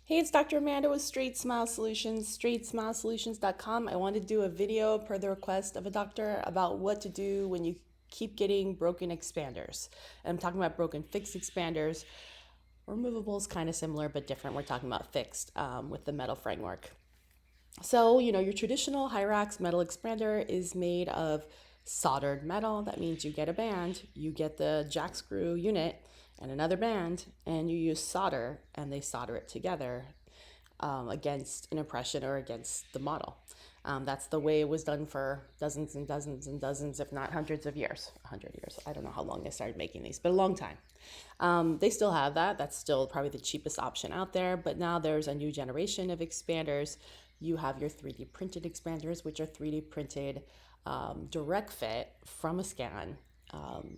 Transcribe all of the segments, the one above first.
Hey, it's Dr. Amanda with Straightsmile Solutions, straightsmilesolutions.com. I wanted to do a video per the request of a doctor about what to do when you keep getting broken expanders. And I'm talking about broken fixed expanders. Removable is kind of similar but different. We're talking about fixed with the metal framework. So, your traditional Hyrax metal expander is made of soldered metal. That means you get a band, you get the jack screw unit and another band, and you use solder, and they solder it together against an impression or against the model. That's the way it was done for dozens and dozens and dozens, if not hundreds of years. 100 years. I don't know how long they started making these, but a long time. They still have that. That's still probably the cheapest option out there. But now there's a new generation of expanders. You have your 3D printed expanders, which are 3D printed direct fit from a scan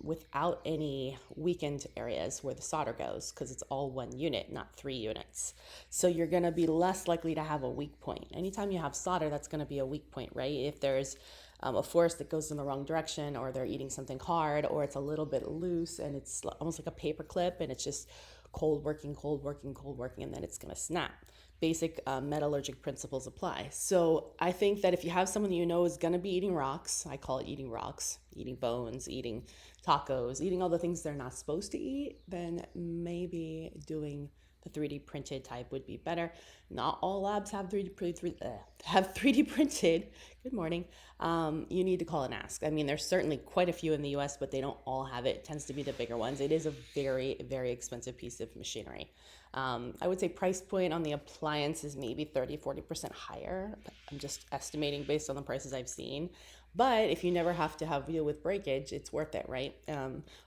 without any weakened areas where the solder goes, because it's all one unit, not 3 units. So you're going to be less likely to have a weak point. Anytime you have solder, that's going to be a weak point, right? If there's a force that goes in the wrong direction, or they're eating something hard, or it's a little bit loose and it's almost like a paper clip and it's just cold working, and then it's going to snap. Basic metallurgic principles apply. So I think that if you have someone that you know is going to be eating rocks, I call it eating rocks, eating bones, eating tacos, eating all the things they're not supposed to eat, then maybe doing the 3D printed type would be better. Not all labs have 3D printed. Good morning. You need to call and ask. I mean, there's certainly quite a few in the US, but they don't all have it. It tends to be the bigger ones. It is a very, very expensive piece of machinery. I would say price point on the appliance is maybe 30-40% higher. I'm just estimating based on the prices I've seen. But if you never have to deal with breakage, it's worth it, right?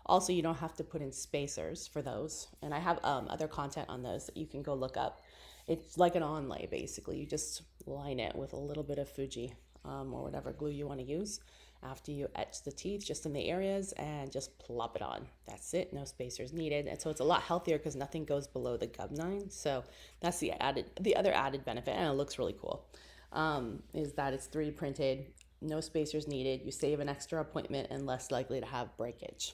Also, you don't have to put in spacers for those. And I have other content on those that you can go look up. It's like an onlay, basically. You just line it with a little bit of Fuji or whatever glue you want to use after you etch the teeth just in the areas, and just plop it on. That's it. No spacers needed. And so it's a lot healthier because nothing goes below the gum line. So that's the other added benefit, and it looks really cool, is that it's 3D printed, no spacers needed. You save an extra appointment and less likely to have breakage.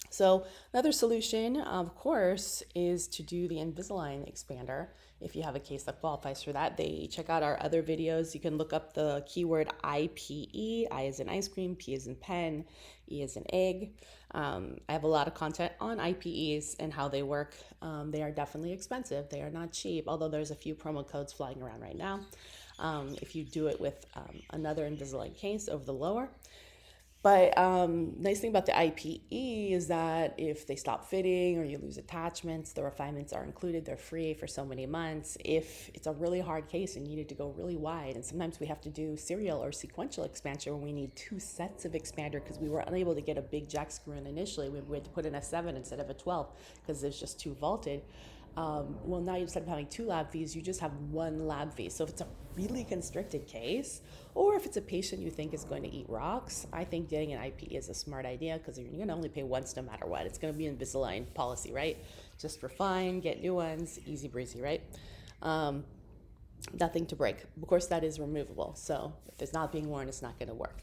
So another solution, of course, is to do the Invisalign expander. If you have a case that qualifies for that, check out our other videos. You can look up the keyword IPE, I as in ice cream, P as in pen, E as in egg. I have a lot of content on IPEs and how they work. They are definitely expensive. They are not cheap, although there's a few promo codes flying around right now. If you do it with another Invisalign case over the lower. But nice thing about the IPE is that if they stop fitting or you lose attachments, the refinements are included. They're free for so many months. If it's a really hard case and you need to go really wide, and sometimes we have to do serial or sequential expansion when we need 2 sets of expander because we were unable to get a big jack screw in initially. We had to put in a 7 instead of a 12 because it's just too vaulted. Well, now instead of having 2 lab fees, you just have 1 lab fee. So if it's a really constricted case, or if it's a patient you think is going to eat rocks, I think getting an IPE is a smart idea because you're going to only pay once no matter what. It's going to be Invisalign policy, right? Just refine, get new ones, easy breezy, right? Nothing to break. Of course, that is removable. So if it's not being worn, it's not going to work.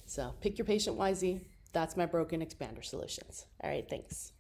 So pick your patient wisely. That's my broken expander solutions. All right, thanks.